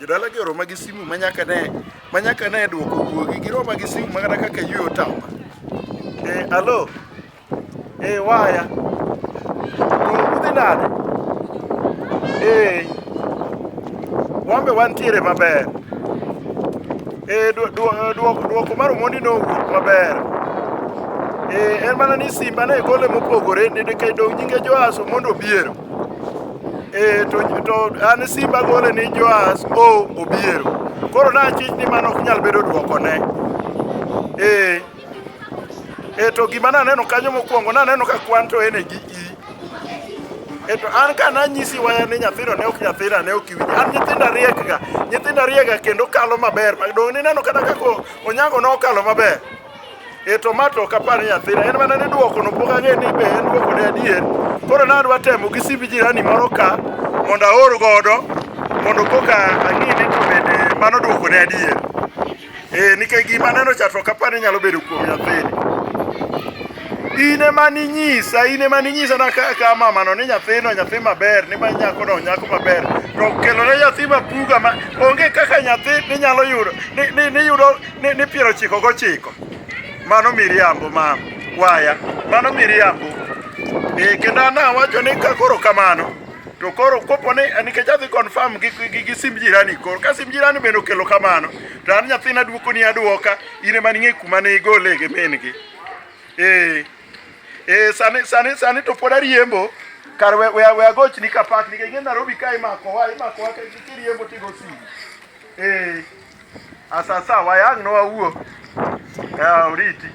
jodalagi to roma gi simu manyaka ne duoko guogi gi roma gi simu makata kaka yweyo tama. Alo, waya, udhi nade? Wambe wantiere maber. Duoko mar Omondi nowuok maber. En mana ni Simba ne gole mopogore nikech dong nyinge Joas Omondo Obiero. To an Simba gole ni Joas Obiero. Koro nachich ni mano ok nyal bedo duoko ne. To gima naneno kanyo mokwongo, naneno ka kwan to en gi i. To an ka nanyisi waya ni nyathino ne ok nyathina ne ok iwinjo. An nyithinda riega kendo kalo maber. Dong nineno kata kaka Onyango nokalo maber. To ma to kapar nyathina, en mana ni duoko no pok ang'e ni be en duoko ne adier. Koro nadwa temo gi simb jirani moro ka mondo aor godo mondo koka ang'i ni to bende mano duoko ne adier. Nikech gima neno cha to kapar ni nyalo bedo kuom nyathini. In ema ninyisa na kaka mamano ni nyathi maber, ni ma nyako maber. To kelo ne nyathi mapuga ma onge kaka nyathi ni nyalo yudo ni 99. Mano miriambo waya, mano miriambo. Kendo anawacho ni ka koro kamano, to koro kopo ni nikech adhi confirm gi simb jirani koro. Ka simb jirani bende okelo kamano, to an nyathina duoko ni aduoka, in ema ning'e kuma ne igole gi min gi. Sani to pod ariembo, kar we agochni kapak nikech ng'e Nairobi ka imakowa kiriembo tigo simu. Asasa wayang' no wawuok. Oriti.